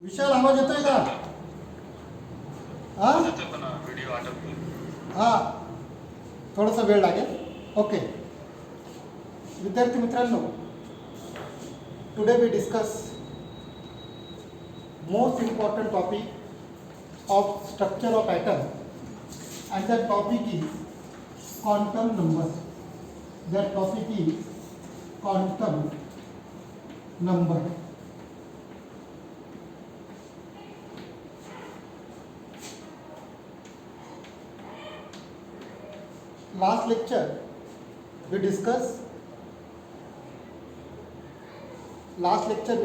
विशाल आवाज येतोय का? हा व्हिडिओ अटकतोय. हा थोडासा वेळ लागेल. ओके विद्यार्थी मित्रांनो, today we discuss most important topic of structure of atom and that topic is quantum number. That topic is quantum number. Last lecture we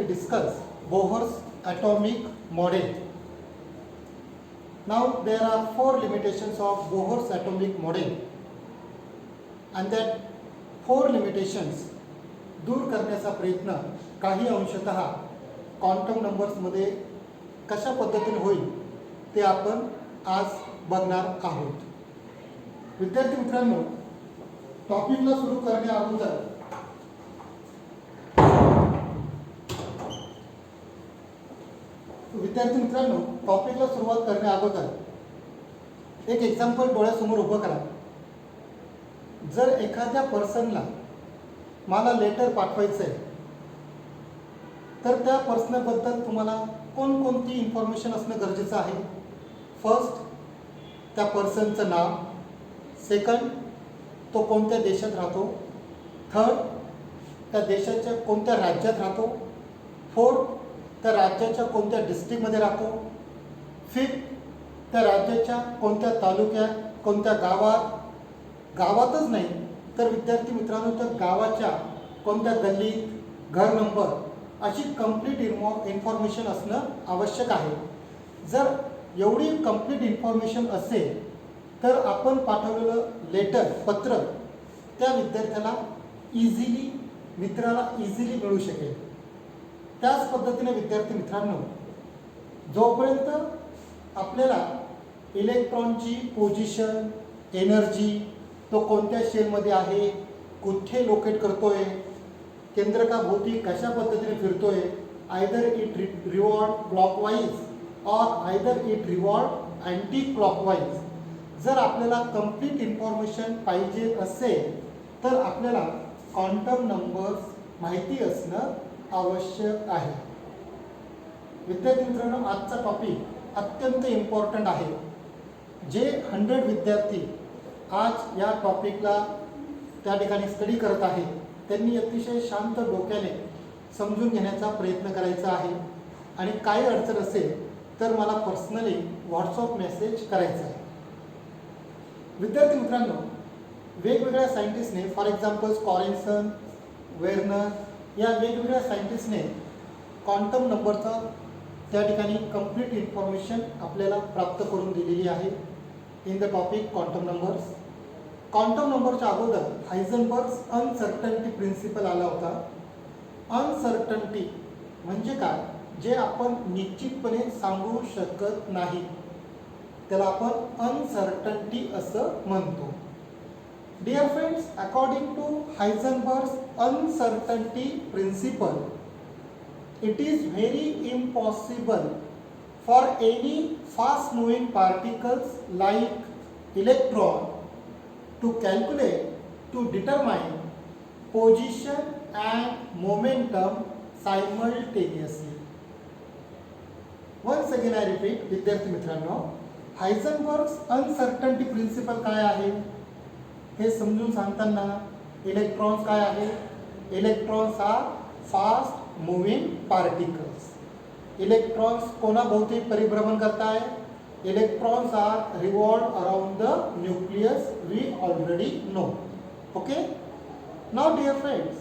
discussed Bohr's atomic model. Now there are four limitations of Bohr's atomic model, and that four limitations दूर करण्याचा प्रयत्न काही अंशतः quantum नंबर्समध्ये कशा पद्धतीने होईल ते आपण आज बघणार आहोत. विद्यार्थी मित्रांनो, टॉपिकला सुरू करण्या अगोदर टॉपिकला सुरुवात करण्या अगोदर एक एक्झाम्पल डोळ्यासमोर उभं करा. जर एखाद्या पर्सनला मला लेटर पाठवायचं आहे तर त्या पर्सनबद्दल तुम्हाला कोणकोणती इन्फॉर्मेशन असणं गरजेचं आहे? फर्स्ट, त्या पर्सनचं नाव. सेकंड, तो कोणत्या देशात राहतो. थर्ड, त्या देशाच्या कोणत्या राज्यात राहतो. फोर्थ, त्या राज्याच्या कोणत्या डिस्ट्रिक्टमध्ये राहतो. फिफ्थ, त्या राज्याच्या कोणत्या तालुक्यात, कोणत्या गावातच नाही तर विद्यार्थी मित्रांनो त्या गावाच्या कोणत्या गल्लीत, घर नंबर अशी कंप्लीट इन्फॉर्मेशन असणं आवश्यक आहे. जर एवढी कंप्लीट इन्फॉर्मेशन असेल तर आपण पाठवलेलं लेटर, पत्र त्या मित्राला इझिली मिळू शकेल. त्याच पद्धतीने विद्यार्थी मित्रांनो, जोपर्यंत आपल्याला इलेक्ट्रॉनची पोझिशन, एनर्जी, तो कोणत्या शेलमध्ये आहे, कुठे लोकेट करतोय, केंद्रकाभोवती कशा पद्धतीने फिरतोय, either it revolve clockwise or either it revolve anti clockwise. जर आपल्याला कंप्लीट इन्फॉर्मेशन पाहिजे असेल तर आपल्याला क्वांटम नंबर्स माहिती असणं आवश्यक आहे. विद्यार्थी मित्रांनो, आजचा टॉपिक अत्यंत इम्पॉर्टंट आहे. जे 100 विद्यार्थी आज या टॉपिकला त्या ठिकाणी स्टडी करत आहेत त्यांनी अतिशय शांत डोक्याने समजून घेण्याचा प्रयत्न करायचा आहे आणि काही अडचण असेल तर मला पर्सनली व्हॉट्सअप मेसेज करायचा आहे. विद्यार्थी मित्रांनो, वेगवेगळ्या सायंटिस्टने, फॉर एक्झाम्पल स्कॉरेन्सन, वेर्नर या वेगवेगळ्या सायंटिस्टने क्वांटम नंबरचा त्या ठिकाणी कंप्लीट इन्फॉर्मेशन आपल्याला प्राप्त करून दिलेली आहे in the topic quantum numbers. Quantum नंबरच्या अगोदर हायझनबर्ग्स अनसर्टन्टी प्रिन्सिपल आला होता. अनसर्टन्टी म्हणजे काय? जे आपण निश्चितपणे सांगू शकत नाही त्याला आपण अनसर्टन्टी असं म्हणतो. Dear friends, according to Heisenberg's uncertainty principle, it is very impossible for any fast moving particles like electron to calculate, to determine position and momentum simultaneously. Once again I repeat, विद्यार्थी मित्रांनो, हायझनबर्ग्स uncertainty principal काय आहे हे समजून सांगताना electrons काय आहे? Electrons are fast moving particles. Electrons कोणाभोवती परिभ्रमण करताय? Electrons are revolve around the nucleus, we already know. Okay, now dear friends,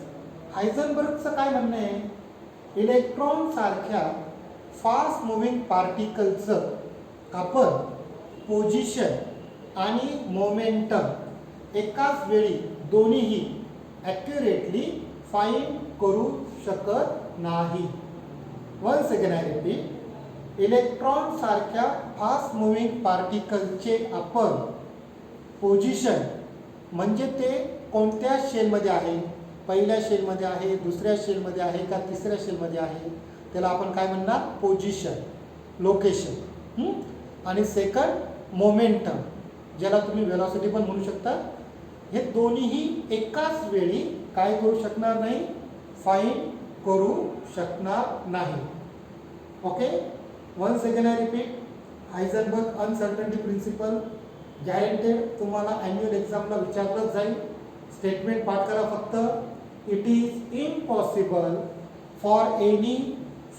हायझनबर्गचं काय म्हणणं आहे? इलेक्ट्रॉन सारख्या फास्ट मूविंग पार्टिकलचं आपण पोझिशन आणि मोमेंटम एकाच वेळी दोन्हीही ॲक्युरेटली फाईंड करू शकत नाही. Once again I repeat, electron सारख्या फास्ट मूव्हिंग पार्टिकलचे आपण पोझिशन म्हणजे ते कोणत्या शेलमध्ये आहे, पहिल्या शेलमध्ये आहे, दुसऱ्या शेलमध्ये आहे का तिसऱ्या शेलमध्ये आहे, त्याला आपण काय म्हणणार, पोझिशन, लोकेशन. आणि सेकंड मोमेंटम, ज्याला तुम्ही वेलॉसिटी पण म्हणू शकता. हे दोन्हीही एकाच वेळी काय करू शकणार नाही, फाइंड करू शकणार नाही. Okay, once again I repeat, Heisenberg uncertainty principle guaranteed तुम्हाला ॲन्युअल एक्झामला विचारलंच जाईल. स्टेटमेंट पाठ करा फक्त. It is impossible for any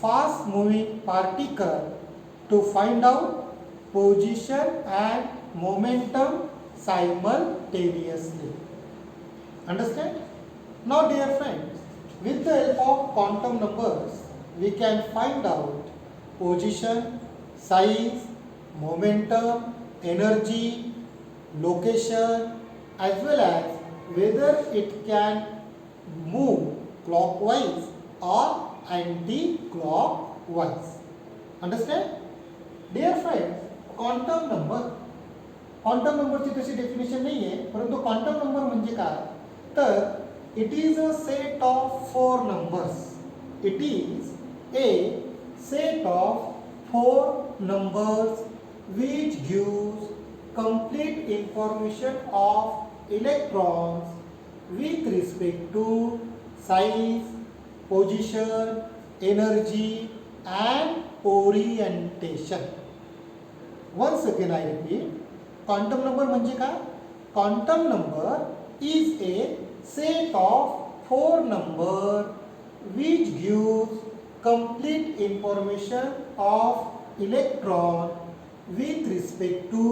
fast moving particle to find out position and momentum simultaneously. Understand? Now dear friends, with the help of quantum numbers we can find out position, size, momentum, energy, location, as well as whether it can move clockwise or anti-clockwise. Understand? Dear friends, quantum नंबरची तशी definition नाही आहे, परंतु quantum number म्हणजे काय, तर it is a set of 4 numbers. It is a set of 4 numbers which gives complete information of electrons with respect to size, position, energy and orientation. Once again I repeat, quantum number म्हणजे काय, quantum number is a set of 4 number which gives complete information of electron with respect to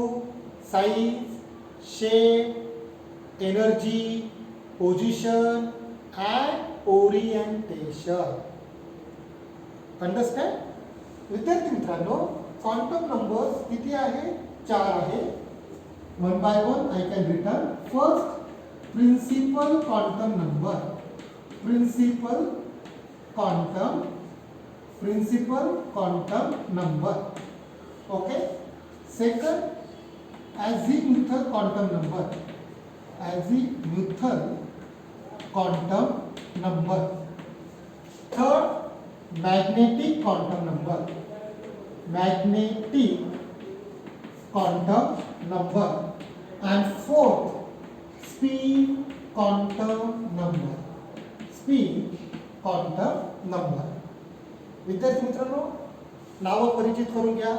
size, shape, energy, position and orientation. Understand? विद्यार्थी मित्रांनो, quantum numbers किती आहे, 4 आहे. One by one I can return. First, principal quantum number, principal quantum number. Okay. Second, azimuthal quantum number, azimuthal quantum number. Third, magnetic quantum number, magnetic quantum number. And fourth, speed quantum number, speed quantum number. विद्यार्थी मित्रांनो, नावं परिचित करून घ्या.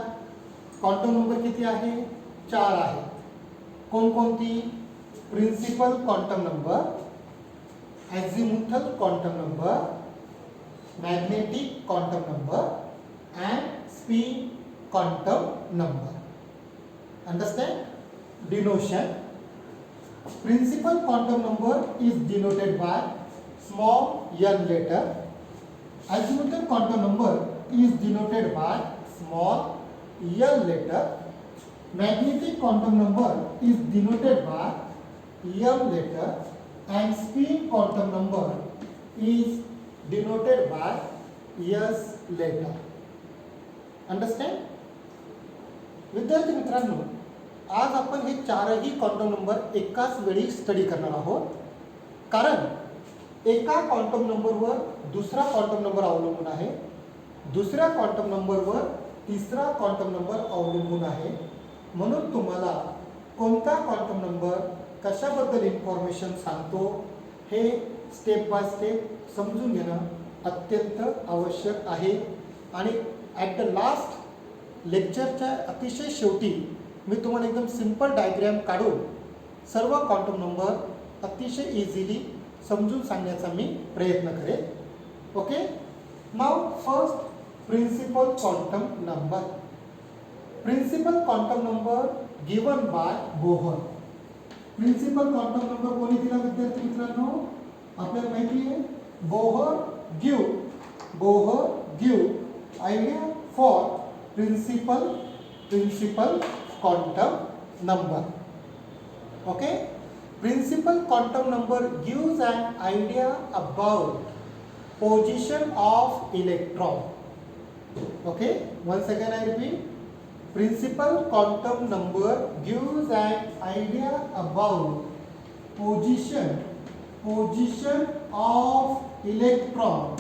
Quantum number किती आहे, 4 आहे. कोणकोणती, principal quantum number, azimuthal quantum number, magnetic quantum number and speed quantum number. Understand? Denotation. Principal quantum number is denoted by small n letter. Azimuthal quantum number is denoted by small l letter. Magnetic quantum number is denoted by m letter. And speed quantum number is denoted by s letter. Understand? विद्यार्थी मित्रांनो, आज आपण हे 4ही quantum number एकाच वेळी study करणार आहोत. कारण एका क्वांटम नंबरवर दुसरा क्वांटम नंबर अवलंबून आहे, दुसऱ्या क्वांटम नंबरवर तिसरा क्वांटम नंबर अवलंबून आहे. म्हणून तुम्हाला कोणता क्वांटम नंबर कशाबद्दल इन्फॉर्मेशन सांगतो हे स्टेप बाय स्टेप समजून घेणं अत्यंत आवश्यक आहे. आणि ॲट द लास्ट लेक्चरच्या अतिशय शेवटी मी तुम्हाला एकदम सिंपल डायग्रॅम काढून सर्व क्वांटम नंबर अतिशय इझिली समजून सांगण्याचा मी प्रयत्न करेन. Okay. Now first, principal quantum number. Principal quantum number given by Bohr. Principal quantum number कोणी दिला विद्यार्थी मित्रांनो, आपल्याला माहिती आहे, Bohr give idea for principal quantum number. Okay, principal quantum number gives an idea about position of electron. Okay, once again I repeat, principal quantum number gives an idea about position of electron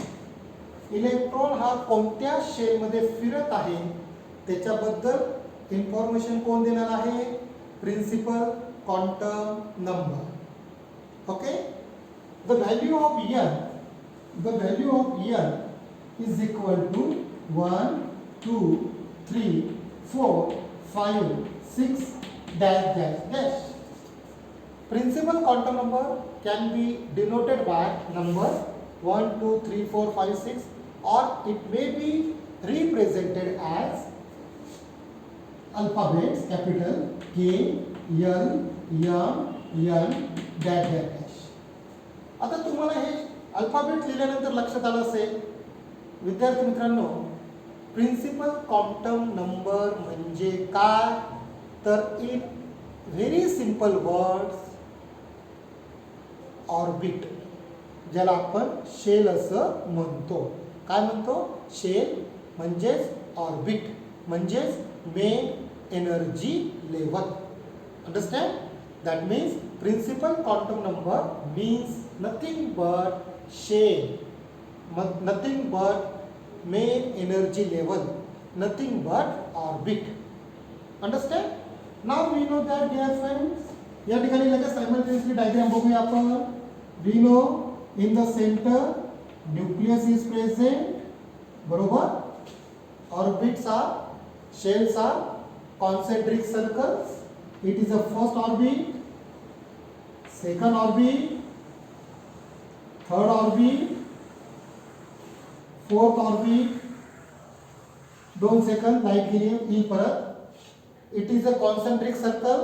electron हा कोणत्या शेलमध्ये फिरत आहे त्याच्याबद्दल information कोण देणार आहे? Principal quantum number. Okay. The value of n is equal to 1 2 3 4 5 6 dash dash dash. Principal quantum number can be denoted by number 1 2 3 4 5 6, or it may be represented as alphabets capital K L M N dash dash dash. आता तुम्हाला हे alphabet लिहिल्यानंतर लक्षात आलं असेल विद्यार्थी मित्रांनो, principal quantum number म्हणजे काय? तर in very simple words, orbit, ज्याला आपण शेल असं म्हणतो. काय म्हणतो? शेल म्हणजेच ऑर्बिट म्हणजेच main energy level. Understand? That means principal quantum number means nothing but shell, nothing but main energy level, nothing but orbit. Understand? Now we know that dear friends, या ठिकाणी लगेच simultaneously diagram बघूया आपण. We know in the center nucleus is present, बरोबर. Orbits are, shells are concentric circles. It is a first orbit, second orbit, third orbit, fourth orbit. 2 second light गेली येईल परत. It is a concentric circle.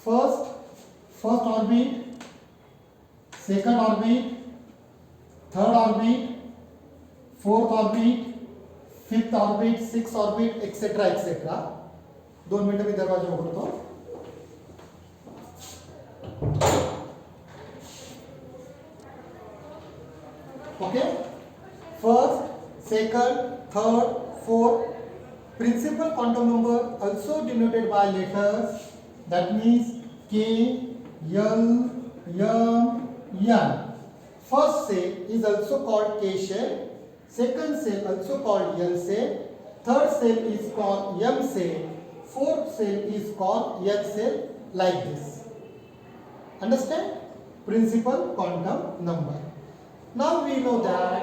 First orbit, second orbit, third orbit, fourth orbit, fifth orbit, sixth orbit, etcetera etcetera. 2 मिनिटं मी दरवाजा उघडतो. Okay. First, second, third, fourth. Principal quantum number also denoted by letters. That means K, L, M, N. First cell is also called K cell. Second cell also called L cell. Third cell is called M cell. Fourth cell is called N cell. Like this. Understand? Principal quantum number. Now we know that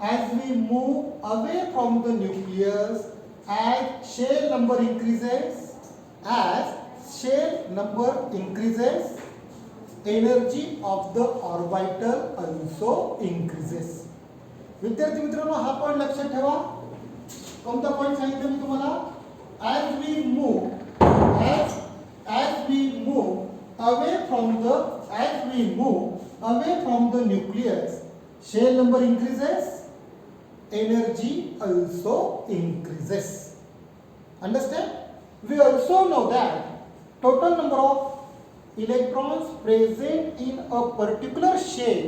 as we move away from the nucleus, as shell number increases, energy of the orbital also increases. विद्यार्थी मित्रांनो, हा point लक्षात ठेवा. कोणता point सांगितलं मी तुम्हाला? as we move away from the nucleus, shell number increases, energy also increases. Understand? We also know that total number of electrons present in a particular shell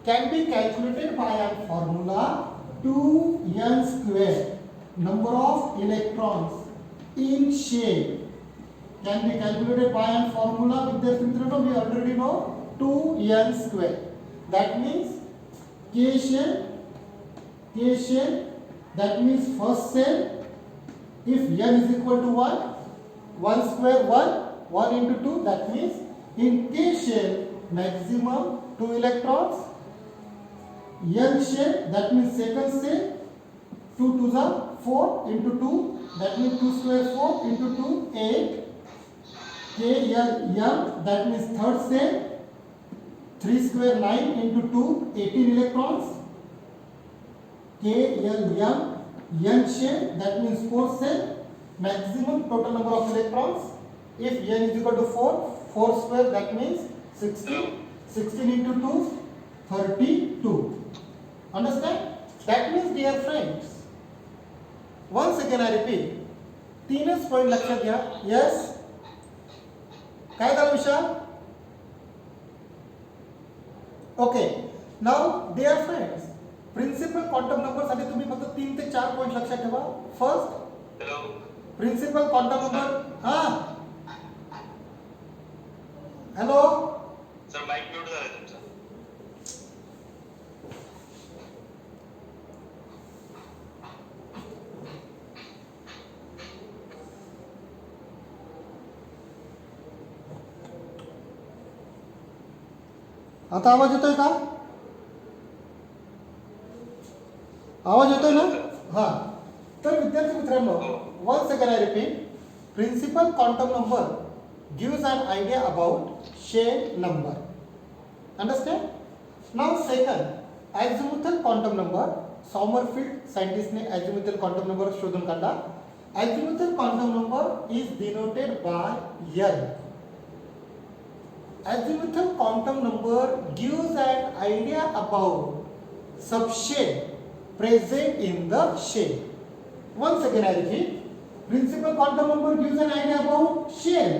can be calculated by a formula 2n square. Number of electrons in shell can be calculated by a formula. विद्यार्थी मित्रांनो, we already know 2n square. That means K shell, that means first cell. If n is equal to 1, 1 square 1 into 2, that means in K shell maximum 2 electrons. N shell, that means second cell, 2 to the 4 into 2, that means 2 square 4 into 2 8. K L M, that means third cell, 3 square 9 into 2 18 electrons. K L M N shell, that means 4 cell, maximum total number of electrons. If n is equal to 4 square, that means 16 into 2 32. Understand? That means dear friends, once again I repeat, 3च point लक्षात घ्या. yes, काय झालं Vishal? Okay. Now dear friends, principal quantum number साठी तुम्ही फक्त 3 ते 4 point लक्षात ठेवा. First, principal quantum number. Hello sir, mike mute झाला तुमचा. आता आवाज येतोय का? आवाज येतोय ना? हां. तर विद्यार्थी मित्रांनो, once again I repeat, principal quantum number gives an idea about Shell number. Understand? Now second, azimuthal quantum number. सॉमरफील्ड सायंटिस्टने azimuthal quantum number शोधून काढला. Azimuthal quantum number is denoted by L. Azimuthal quantum number gives an idea about subshell present in the shell. Once again I repeat, principal quantum number gives an idea about shell.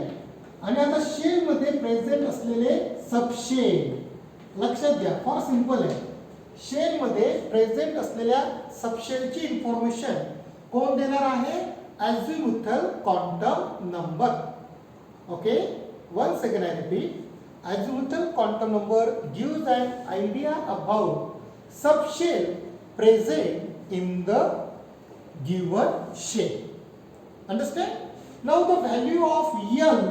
आणि आता shell मध्ये present असलेले subshell लक्षात घ्या, for simple आहे. Shell मध्ये present असलेल्या सबशेलची इन्फॉर्मेशन कोण देणार आहे? Azimuthal quantum number. Okay, once again I repeat, azimuthal quantum number gives an idea about subshell present in the given shell. Understand? Now the value of L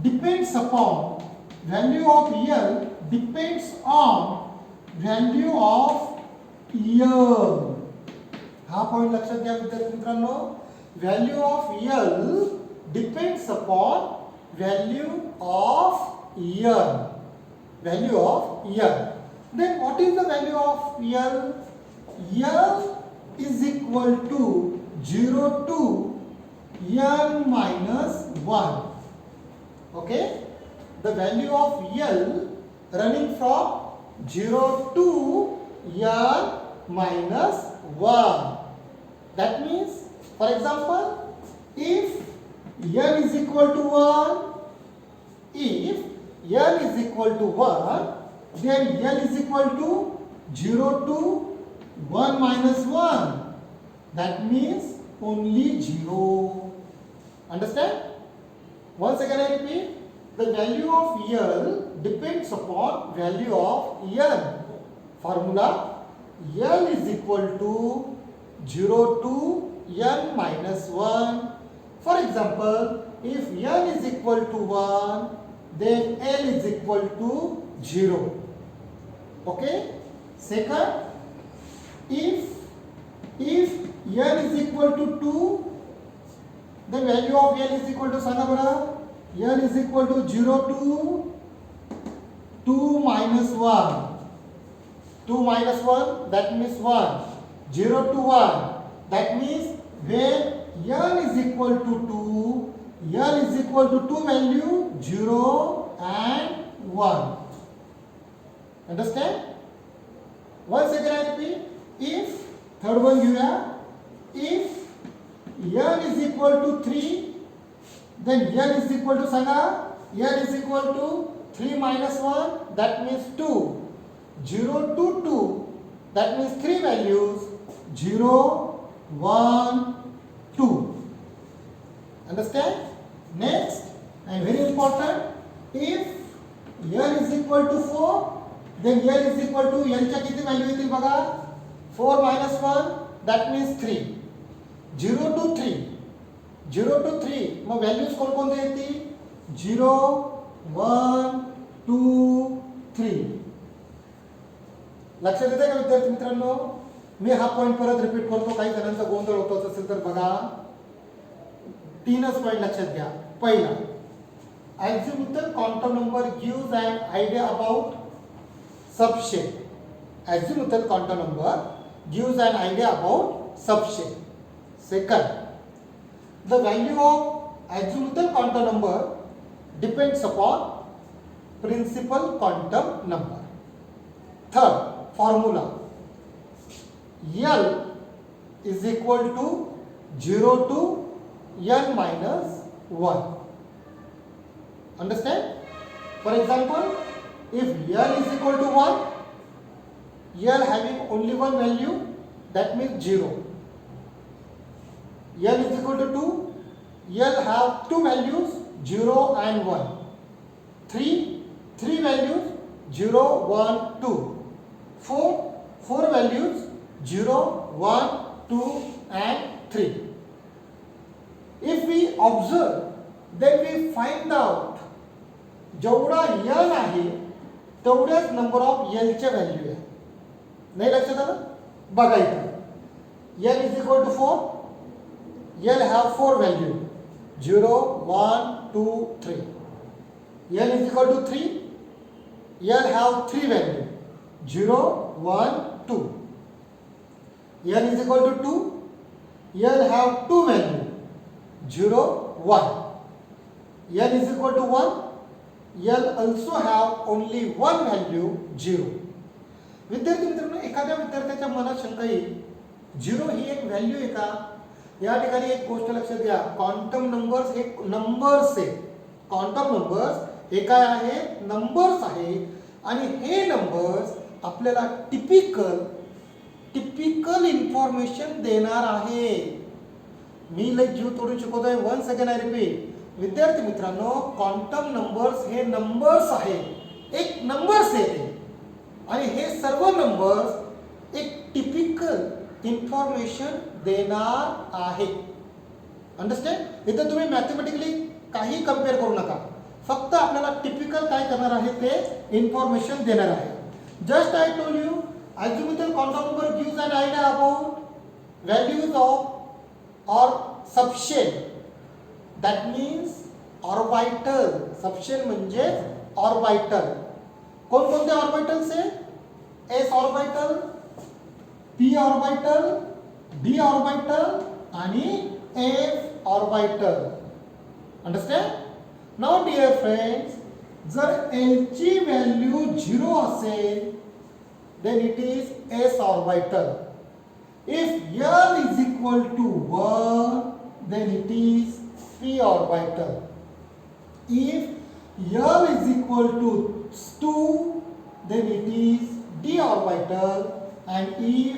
depends upon value of L depends on value of L. हा point लक्षात घ्या विद्यार्थी मित्रांनो. Value of L depends upon value of L. Value of L. Then what is the value of L? L is equal to 0 to L minus 1. Okay? The value of L running from 0 to L minus 1. That means, for example, if L is equal to 1, if L is equal to 1, then L is equal to 0 to 1 minus 1. That means only 0. Understand? Once again I repeat, the value of L depends upon value of L. Formula: L is equal to 0 to L minus 1. For example, if L is equal to 1, then L is equal to 0. Okay? Second, if L is equal to 2, then value of L is equal to सांगा बरं. L is equal to 0 to 2 minus 1. 2 minus 1, that means 1. 0 to 1, that means when L is equal to 2, L is equal to 2 value 0 and 1. Understand? Once again I repeat, if third one घेऊया, if L is equal to 3, then L is equal to सांगा, L is equal to 3 minus 1, that means 2. 0 to 2, that means 3 values, 0, 1, 2. Understand? Next, and very important, if L is equal to 4, then L is equal to L च्या किती value येतील बघा. 4 minus 1, that means 3. 0 to 3, 0 to 3, मग values कोणकोणते येतील? 0, 1, 2, 3. लक्षात येते का विद्यार्थी मित्रांनो? मी हा पॉइंट परत रिपीट करतो, काही जणांचा गोंधळ होत असेल तर बघा. 3च पॉइंट लक्षात घ्या. पहिला, azimuthal quantum number gives an idea about subshell. Azimuthal quantum number gives an idea about subshell. Second, the value of azimuthal quantum number depends upon principal quantum number. Third, formula: L is equal to 0 to L minus 1. Understand? For example, if L is equal to 1, L having only one value, that means 0. L is equal to 2, L have two values, 0 and 1. 3 values, 0, 1, 2. 4 values, 0, 1, 2 and 3. If we observe, then we find out जेवढा L आहे तेवढ्याच number of एलच्या value आहे. नाही लक्षात आलं? बघा इथं L is equal to 4. L have 4 value 0 1 2 3. L is equal to 3. L have 3 value 0 1 2. L is equal to 2. L have 2 value 0 1. L is equal to 1. L also have only one value 0. विद्यार्थी मित्रांनो, एखाद्या विद्यार्थ्याच्या मनात शंका येईल, 0 ही एक value आहे का? या ठिकाणी एक गोष्ट लक्षात घ्या, क्वांटम नंबर्स हे नंबर्स आहे. क्वांटम नंबर्स हे काय आहे? नंबर्स आहे. आणि हे नंबर्स आपल्याला टिपिकल इन्फॉर्मेशन देणार आहे. मी लय जीव तोडून शिकवतोय. वन्स अगेन आय रिपीट, विद्यार्थी मित्रांनो, क्वांटम नंबर्स हे नंबर्स आहे, एक नंबर्स आहे. आणि हे सर्व नंबर्स एक टिपिकल इन्फॉर्मेशन देणार आहे. अंडरस्टँड? इथं तुम्ही मॅथमॅटिकली काही कम्पेअर करू नका, फक्त आपल्याला टिपिकल काय करणार आहे ते इन्फॉर्मेशन देणार आहे. Just I told you, azimuthal quantum number gives an idea about values of or subshell. That means orbital. Subshell म्हणजे ऑर्बिटल. कोणकोणते ऑर्बिटल्स आहे? S orbital, P orbital, D orbital आणि F orbital. Understand? Now dear friends, L एल ची value 0 असेल then it is s orbital. If L is equal to 1, then it is p orbital. If L is equal to 2, then it is d orbital. And if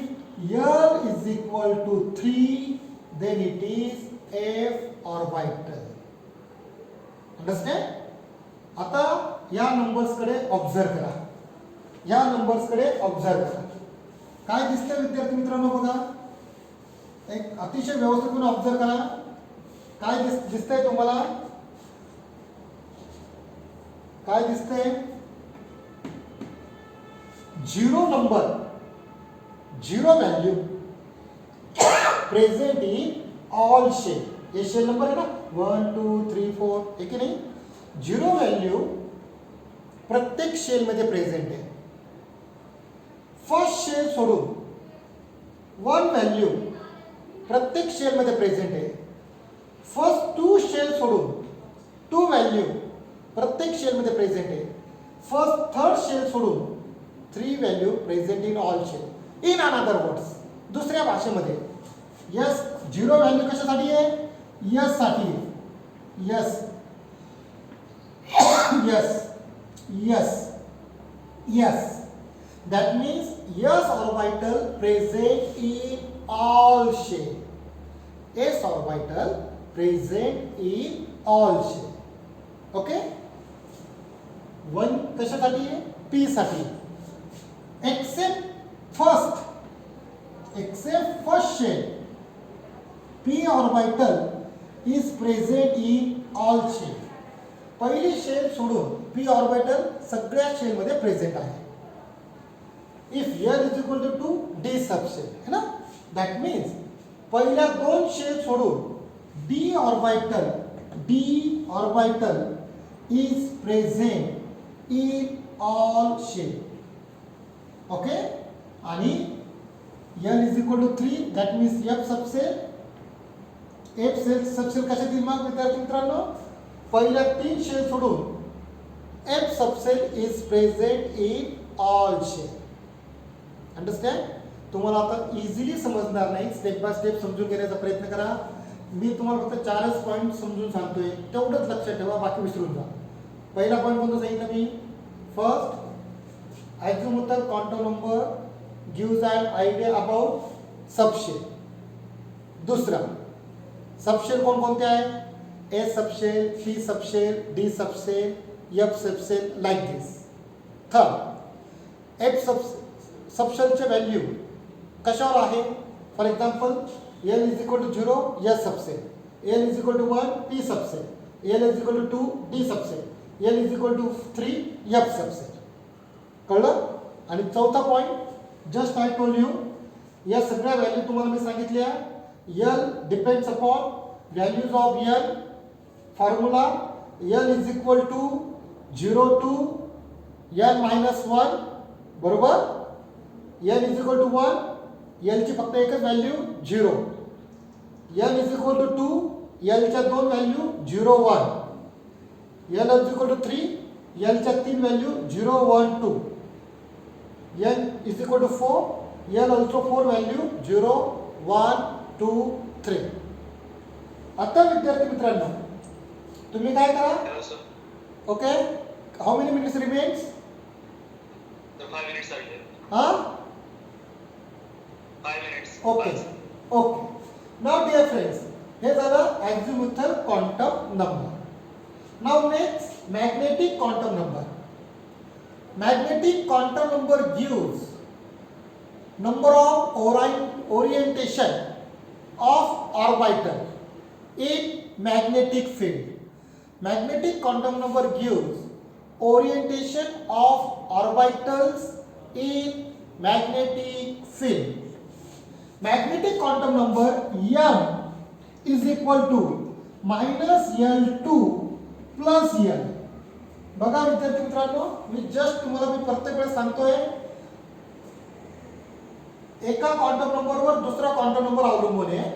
L is equal to 3, then it is f orbital. Understand? आता या numbers कडे observe करा. या numbers कडे observe करा. काय दिसतंय विद्यार्थी मित्रांनो? बघा, एक अतिशय व्यवस्थितपणे ऑब्झर्व करा. काय दिसतंय तुम्हाला? काय दिसतंय? 0 number, 0 value present in all shell. हे शेल नंबर आहे ना, 1 2 3 4, हे की नाही? 0 व्हॅल्यू प्रत्येक शेल मध्ये प्रेझेंट आहे. फर्स्ट शेल सोडून 1 व्हॅल्यू प्रत्येक शेल मध्ये प्रेझेंट आहे. फर्स्ट 2 शेल सोडून 2 व्हॅल्यू प्रत्येक शेल मध्ये प्रेझेंट आहे. फर्स्ट 3rd शेल सोडून 3 value present in all shell. In another words, दुसऱ्या भाषेमध्ये, यस 0 व्हॅल्यू कशासाठी आहे? यस साठी. Yes yes yes yes. That means s orbital present in all shell. S orbital present in all shell. Okay? 1 कशासाठी आहे? p साठी. Except first shell, p orbital is present in all shell. पहिली shell सोडून p orbital सगळ्या shell मध्ये present आहे. If L is equal to 2, D subshell है ना? That means पहिल्या 2 शेल सोडून D orbital is present in all shell. Okay? आणि L is equal to 3, that means F subshell. F subshell कशात येईल मग विद्यार्थी मित्रांनो? पहिल्या 3 शेल सोडून F subshell is present in all shell. Understand? तुम्हाला आता इझिली समजणार नाही, स्टेप बाय स्टेप समजून घेण्याचा प्रयत्न करा. मी तुम्हाला फक्त 4च पॉईंट समजून सांगतोय, तेवढंच लक्षात ठेवा, बाकी विसरून जा. पहिला पॉईंट कोणता सांगितलं मी? First, azimuthal quantum number gives an idea about subshell. दुसरा, सबशेल कोणकोणते आहे? S subshell, P subshell, D subshell, F subshell, like this. Third, F सबशेलचे व्हॅल्यू कशावर आहे? For example, L is equal to 0, S subshell. L is equal to 1, P subshell. L is equal to 2, D subshell. L is equal to 3, F subshell. कळलं? आणि चौथा point just I told you, या सगळ्या value तुम्हाला मी सांगितल्या. L depends upon values of L. Formula L is equal to 0 to L minus 1. बरोबर? L is equal to 1. L ची फक्त एकच value 0. L is equal to 2. L च्या दोन value 0 1. L is equal to 3. L च्या तीन value 0 1 2. L is equal to 4. L also 4 value 0 1 2 3. आता विद्यार्थी मित्रांनो, तुम्ही काय करा? Okay, how many minutes remains? 5 minutes are here. Huh? 5 minutes. Okay. Okay. Now dear friends, हे झालं azimuthal quantum number. Now next, magnetic quantum number. Magnetic quantum number gives number of orientation of orbital in magnetic field. Magnetic quantum number gives orientation of orbitals in magnetic field. Magnetic quantum number M is equal to minus L2 plus L. बघा विद्यार्थी मित्रांनो, मी just तुम्हाला मी प्रत्येक वेळेस सांगतोय, एका quantum नंबरवर दुसरा क्वांटम नंबर अवलंबून आहे.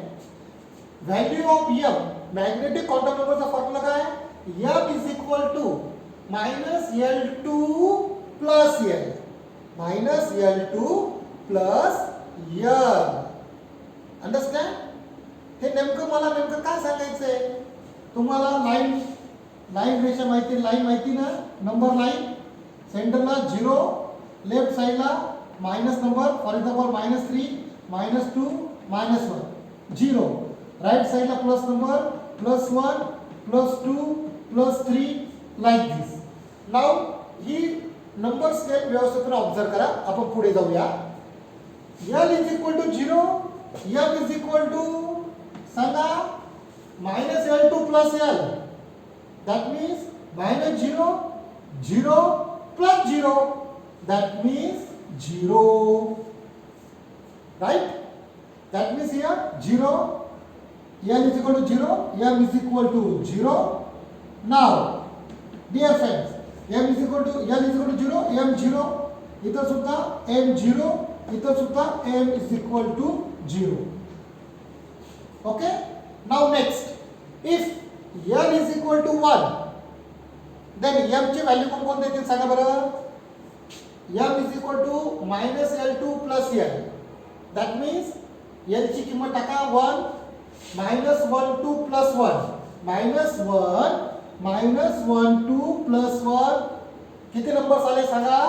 Value of M, magnetic quantum नंबरचा फॉर्म्युला काय? M is equal to minus L2 plus L. Minus L2 plus L. Understand? हे नेमकं मला नेमकं काय सांगायचंय? तुम्हाला लाईन रेषा माहिती, लाईन माहिती ना? नंबर लाईन, सेंटरला 0, लेफ्ट साइडला minus number, for example -3, -2, -1, 0. Right साइडला plus number, +1, +2, +3, like this. Now ही नंबर स्केल व्यवस्थित ऑब्झर्व करा. आपण पुढे जाऊया. L is equal to 0, M is equal to सांगा -L2 plus L. That means -0, 0 plus 0. That means 0. Right? That means here 0. L is equal to 0. M is equal to 0. Now, dear friends, M is equal to L is equal to 0. M 0. इधर सुद्धा M 0. इधर सुद्धा M is equal to 0. Okay? Now next, if L is equal to 1, then M ची value कोण देतील सांगा बरं? M is equal to minus L2 plus L. That means L ची किंमत टाका 1, minus 1 2 plus 1, minus 1 2 plus 1. किती नंबर्स आले सांगा?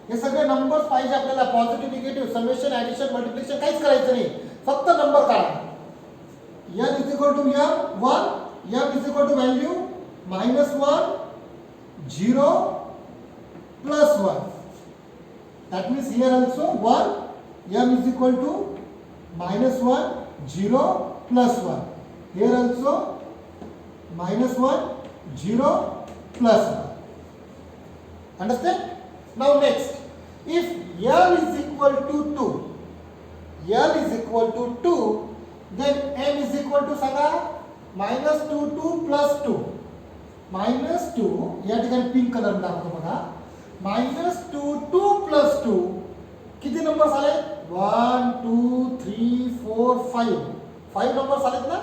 हे सगळे नंबर्स पाहिजे आपल्याला. Positive, negative, summation, addition, multiplication काहीच करायचं नाही. फक्त नंबर काढा. N is equal to M 1. M is equal to value -1, 0, plus 1. That means here also 1. M is equal to -1, 0, plus 1. Here also -1, 0, plus 1. Understand? Now next, if L is equal to 2, L is equal to 2, then M is equal to सांगा -2 2 plus 2. -2 या ठिकाणी pink colour दाखवतो बघा. -2 2 plus 2 किती numbers आले? 1 2 3 4 5. 5 numbers आलेत ना?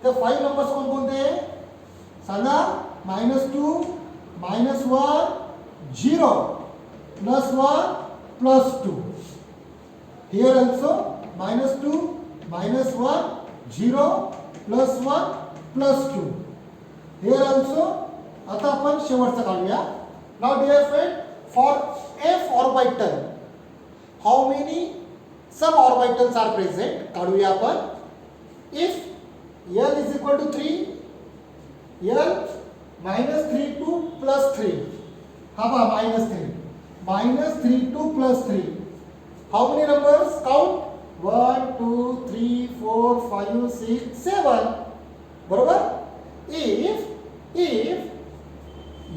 ते 5 नंबर्स कोणते सांगा? -2, -1, 0, +1, +2. Here also -2, -1, 0, +1, +2. Here also. आता आपण शेवटचा काढूया. Now dear friend, for F orbital, how many suborbitals are present? काढूया आपण. If L is equal to 3, L -3 2 plus 3. हा पहा -3. -3 2 plus 3. How many numbers? Count. 1 2 3 4 5 6 7. बरोबर? If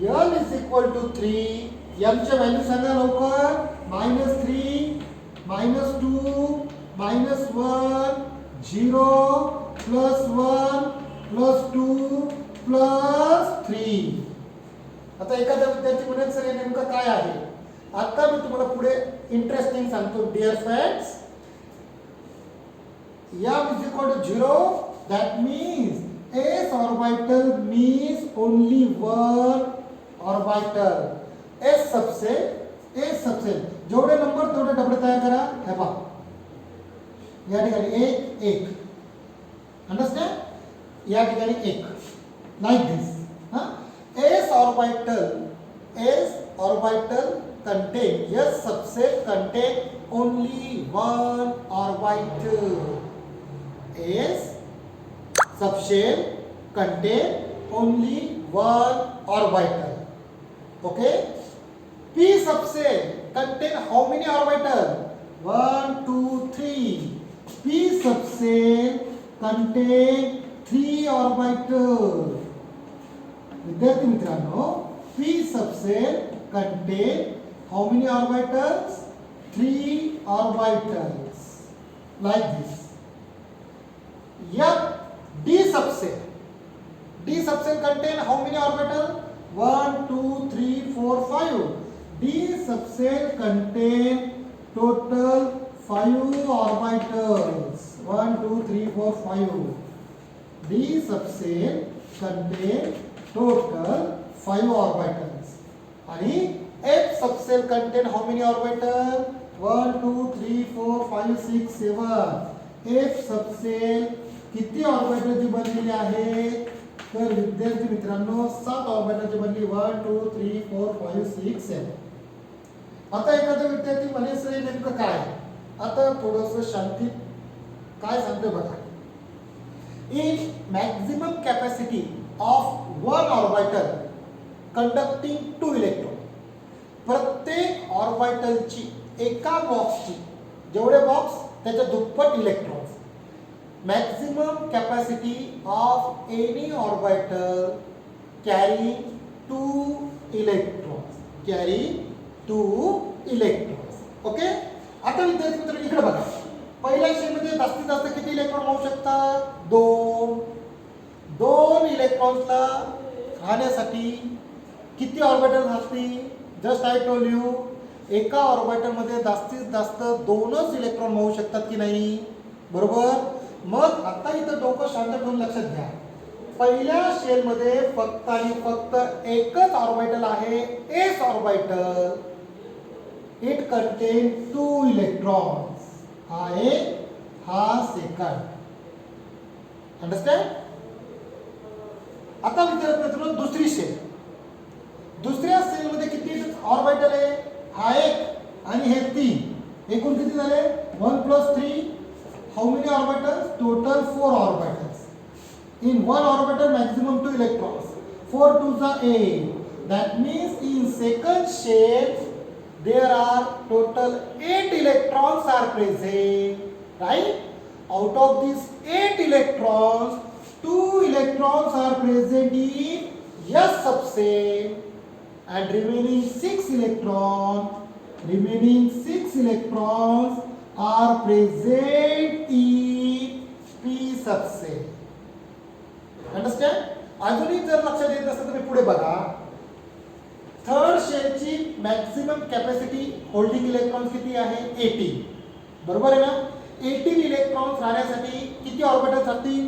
L is equal to 3, एमच्या व्हॅल्यू सांगा लवकर. -3 -2 -1 0 +1 +2 +3. आता एखादा विद्यार्थी म्हणेल सर हे नेमकं काय आहे. आता मी तुम्हाला पुढे इंटरेस्टिंग सांगतो. Dear friends, m is equal to 0, that means s orbital means only one orbital. s सबसेल जेवढे नंबर तेवढे डबडे तयार करा. हे पहा या ठिकाणी 1 अंडरस्टँड. या ठिकाणी 1 like this. s orbital contain, s subset contain only one orbital. S subshell contain only one orbital. Okay. P subshell contain how many orbital? 1 2 3. P subshell contain 3 orbital. विद्यार्थी मित्रांनो, P subshell contain how many orbitals? 3 orbitals. Like this. D subshell contain how many orbitals? 1 2 3 4 5. D subshell contain total 5 orbitals. 1 2 3 4 5. D subshell contain total 5 orbitals. आणि F subshell contain how many orbitals? 1 2 3 4 5 6 7. F subshell किती ऑर्बिटलची बनलेली आहे? तर विद्यार्थी मित्रांनो 7 ऑर्बिटलची बनली. 1 2 3 4 5 6 7. आता एखादा विद्यार्थी म्हणे सर हे नेमकं काय? आता थोडंसं शांतीत काय सांगतोय बघा. In maximum capacity of one orbital conducting 2 electron. प्रत्येक ऑर्बिटलची एका बॉक्सची जेवढे बॉक्स त्याच्या दुप्पट electrons. maximum capacity of any orbital carry 2 electrons. Okay. आता विद्यार्थी मित्रांनो इकडे बघा. पहिल्या शेलमध्ये जास्तीत जास्त किती इलेक्ट्रॉन होऊ शकतात? 2 इलेक्ट्रॉन्सला राहण्यासाठी किती ऑर्बिटल असतील? जस्ट आय टोल्ड यू, एका ऑर्बिटल मध्ये जास्तीत जास्त 2च इलेक्ट्रॉन होऊ शकतात की नाही? बरोबर. मग आता इथं डोकं शांत ठेवून लक्षात घ्या. पहिल्या शेल मध्ये फक्त आणि फक्त एकच ऑर्बिटल आहे, S orbital. It content 2 electrons. हा एक, हा सेकंड. अंडरस्टँड. आता विद्यार्थी मित्रांनो दुसरी शेल. दुसऱ्या सेल मध्ये किती ऑर्बिटल आहे? हा एक आणि हे 3. एकूण किती झाले? 1 + 3. How many orbitals? Total 4 orbitals. In one orbital maximum 2 electrons. 4 2s are 8. That means in second shell there are total 8 electrons are present. Right? Out of these 8 electrons, 2 electrons are present in S subset and remaining 6 electrons are present in P subset. Understand? अजूनही जर लक्षात येत नसेल तर पुढे बघा. Third शेलची maximum capacity holding electrons किती आहे? 18. बरोबर आहे ना? 18 इलेक्ट्रॉन्स राहण्यासाठी किती ऑर्बिटल्स असतील?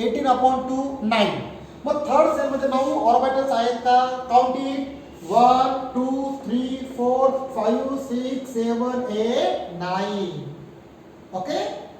18/2 9. मग थर्ड सेल मध्ये 9 ऑर्बिटल्स आहेत का? Count it. 1 2 3 4 5 6 7 8 9. Okay.